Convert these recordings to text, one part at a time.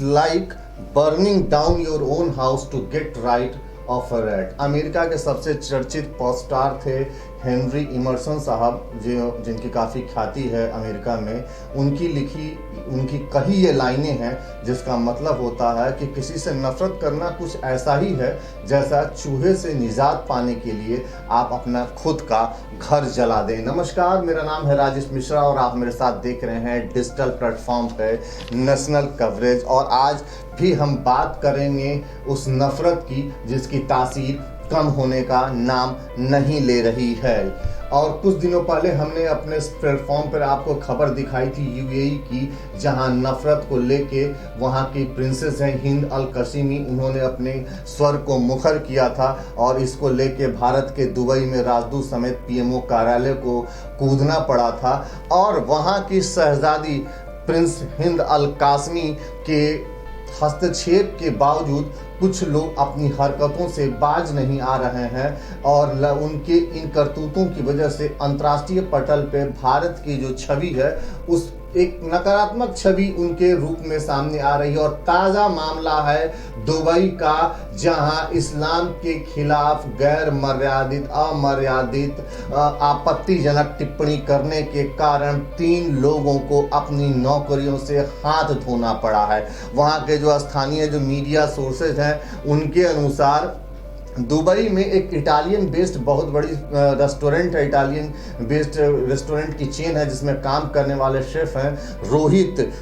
like burning down your own house to get right of a rat। America के सबसे चर्चित pop star थे Henry immersion साहब, जो जिनकी काफ़ी ख्याति है अमेरिका में। उनकी कही ये लाइनें हैं जिसका मतलब होता है कि किसी से नफरत करना कुछ ऐसा ही है जैसा चूहे से निजात पाने के लिए आप अपना खुद का घर जला दें। नमस्कार, मेरा नाम है राजेश मिश्रा और आप मेरे साथ देख रहे हैं डिजिटल प्लेटफॉर्म पे नेशनल कवरेज। और आज भी हम बात करेंगे उस नफरत की जिसकी तासीर कम होने का नाम नहीं ले रही है। और कुछ दिनों पहले हमने अपने इस प्लेटफॉर्म पर आपको खबर दिखाई थी यूएई की, जहां नफरत को लेके वहां की प्रिंसेस हैं हिंद अल कशीमी, उन्होंने अपने स्वर को मुखर किया था और इसको लेके भारत के दुबई में राजदूत समेत पीएमओ कार्यालय को कूदना पड़ा था। और वहां की शहजादी प्रिंस हिंद अल कासमी के हस्तक्षेप के बावजूद कुछ लोग अपनी हरकतों से बाज नहीं आ रहे हैं और उनके इन करतूतों की वजह से अंतर्राष्ट्रीय पटल पे भारत की जो छवि है उस एक नकारात्मक छवि उनके रूप में सामने आ रही है। और ताज़ा मामला है दुबई का, जहां इस्लाम के खिलाफ गैर मर्यादित अमर्यादित आपत्तिजनक टिप्पणी करने के कारण 3 लोगों को अपनी नौकरियों से हाथ धोना पड़ा है। वहां के जो स्थानीय जो मीडिया सोर्सेज हैं उनके अनुसार दुबई में एक इटालियन बेस्ड बहुत बड़ी रेस्टोरेंट है, इटालियन बेस्ड रेस्टोरेंट की चेन है जिसमें काम करने वाले शेफ हैं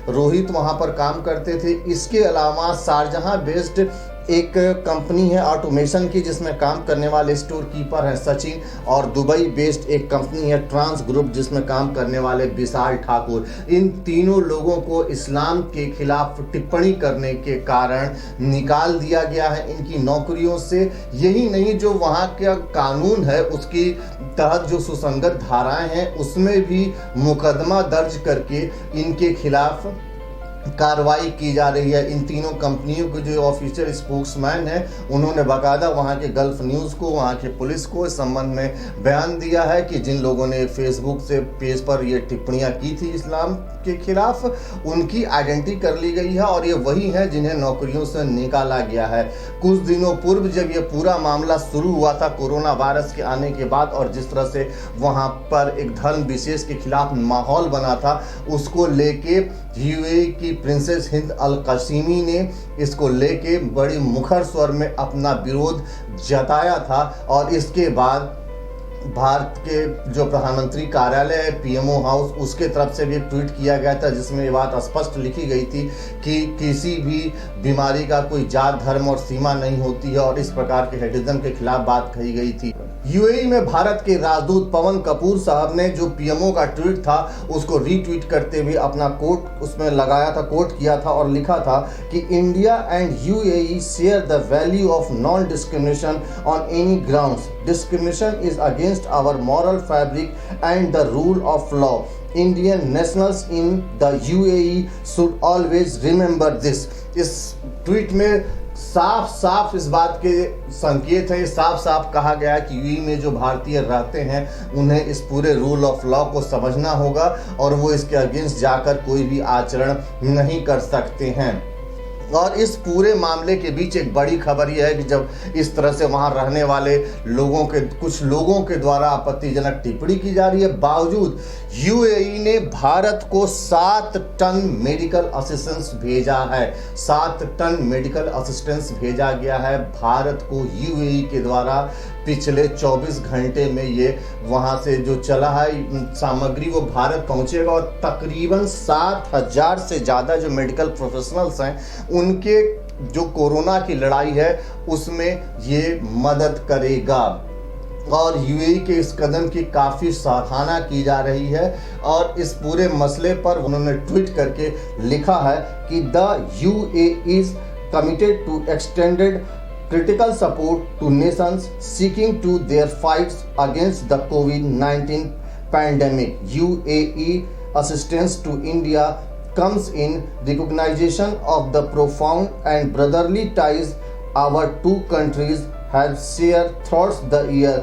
रोहित वहां पर काम करते थे। इसके अलावा शारजहां बेस्ड एक कंपनी है ऑटोमेशन की जिसमें काम करने वाले स्टोर कीपर हैं सचिन, और दुबई बेस्ड एक कंपनी है ट्रांस ग्रुप जिसमें काम करने वाले विशाल ठाकुर। इन तीनों लोगों को इस्लाम के खिलाफ टिप्पणी करने के कारण निकाल दिया गया है इनकी नौकरियों से। यही नहीं, जो वहाँ का कानून है उसकी तहत जो सुसंगत धाराएं हैं उसमें भी मुकदमा दर्ज करके इनके खिलाफ कार्रवाई की जा रही है। इन तीनों कंपनियों के जो ऑफिशियल स्पोक्समैन हैं उन्होंने बाकायदा वहाँ के गल्फ न्यूज़ को, वहाँ के पुलिस को इस संबंध में बयान दिया है कि जिन लोगों ने फेसबुक से पेज पर ये टिप्पणियाँ की थी इस्लाम के खिलाफ, उनकी आइडेंटिटी कर ली गई है और ये वही हैं जिन्हें नौकरियों से निकाला गया है। कुछ दिनों पूर्व जब ये पूरा मामला शुरू हुआ था कोरोना वायरस के आने के बाद, और जिस तरह से वहाँ पर एक धर्म विशेष के खिलाफ माहौल बना था, उसको लेके यूएई की प्रिंसेस हिंद अल कशीमी ने इसको लेके बड़ी मुखर स्वर में अपना विरोध जताया था। और इसके बाद भारत के जो प्रधानमंत्री कार्यालय है पीएमओ हाउस, उसके तरफ से भी एक ट्वीट किया गया था जिसमें ये बात स्पष्ट लिखी गई थी कि किसी भी बीमारी का कोई जात धर्म और सीमा नहीं होती है, और इस प्रकार के हेटिज्म के खिलाफ बात कही गई थी। यूएई में भारत के राजदूत पवन कपूर साहब ने जो पीएमओ का ट्वीट था उसको रीट्वीट करते हुए अपना कोट उसमें लगाया था, कोट किया था और लिखा था कि India and UAE share the value of non discrimination on any grounds. Discrimination is against our moral fabric and the rule of law. Indian nationals in the UAE should always remember this। इस tweet में साफ साफ इस बात के संकेत है, साफ साफ कहा गया कि यूएई में जो भारतीय रहते हैं उन्हें इस पूरे रूल ऑफ लॉ को समझना होगा और वो इसके अगेंस्ट जाकर कोई भी आचरण नहीं कर सकते हैं। और इस पूरे मामले के बीच एक बड़ी खबर यह है कि जब इस तरह से वहां रहने वाले लोगों के कुछ लोगों के द्वारा आपत्तिजनक टिप्पणी की जा रही है, बावजूद यूएई ने भारत को 7 टन मेडिकल असिस्टेंस भेजा है। 7 टन मेडिकल असिस्टेंस भेजा गया है भारत को यूएई के द्वारा। पिछले 24 घंटे में ये वहाँ से जो चला है सामग्री वो भारत पहुँचेगा और तकरीबन 7,000 से ज़्यादा जो मेडिकल प्रोफेशनल्स हैं उनके जो कोरोना की लड़ाई है उसमें ये मदद करेगा। और यूएई के इस कदम की काफ़ी सराहना की जा रही है और इस पूरे मसले पर उन्होंने ट्वीट करके लिखा है कि the UAE is committed to extended critical support to nations seeking to their fights against the COVID-19 pandemic. UAE assistance to India comes in recognition of the profound and brotherly ties our two countries have shared throughout the year।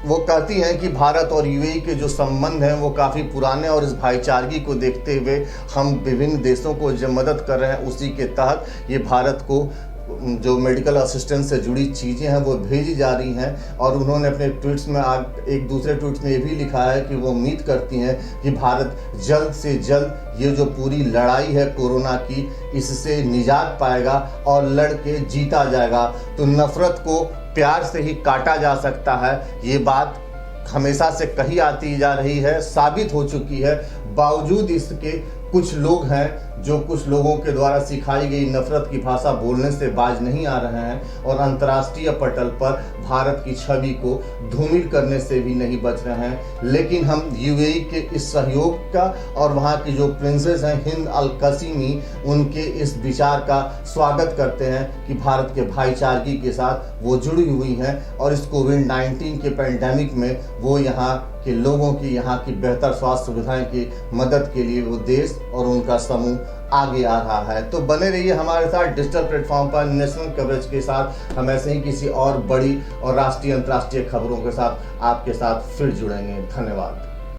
वो कहती हैं कि भारत और UAE के जो संबंध हैं वो काफ़ी पुराने, और इस भाईचारगी को देखते हुए हम विभिन्न देशों को जो मदद कर रहे हैं उसी के तहत ये भारत को जो मेडिकल असिस्टेंस से जुड़ी चीज़ें हैं वो भेजी जा रही हैं। और उन्होंने अपने ट्वीट्स में एक दूसरे ट्वीट्स में ये भी लिखा है कि वो उम्मीद करती हैं कि भारत जल्द से जल्द ये जो पूरी लड़ाई है कोरोना की, इससे निजात पाएगा और लड़ के जीता जाएगा। तो नफ़रत को प्यार से ही काटा जा सकता है, ये बात हमेशा से कही आती जा रही है, साबित हो चुकी है। बावजूद इसके कुछ लोग हैं जो कुछ लोगों के द्वारा सिखाई गई नफरत की भाषा बोलने से बाज नहीं आ रहे हैं और अंतर्राष्ट्रीय पटल पर भारत की छवि को धूमिल करने से भी नहीं बच रहे हैं। लेकिन हम यूएई के इस सहयोग का और वहाँ की जो प्रिंसेस हैं हिंद अल कसीमी, उनके इस विचार का स्वागत करते हैं कि भारत के भाईचारगी के साथ वो जुड़ी हुई हैं और इस कोविड-19 के पैंडेमिक में वो यहाँ के लोगों की, यहाँ की बेहतर स्वास्थ्य सुविधाएं की मदद के लिए वो देश और उनका समूह आगे आ रहा है। तो बने रहिए हमारे साथ डिजिटल प्लेटफॉर्म पर नेशनल कवरेज के साथ। हम ऐसे ही किसी और बड़ी और राष्ट्रीय अंतर्राष्ट्रीय खबरों के साथ आपके साथ फिर जुड़ेंगे। धन्यवाद।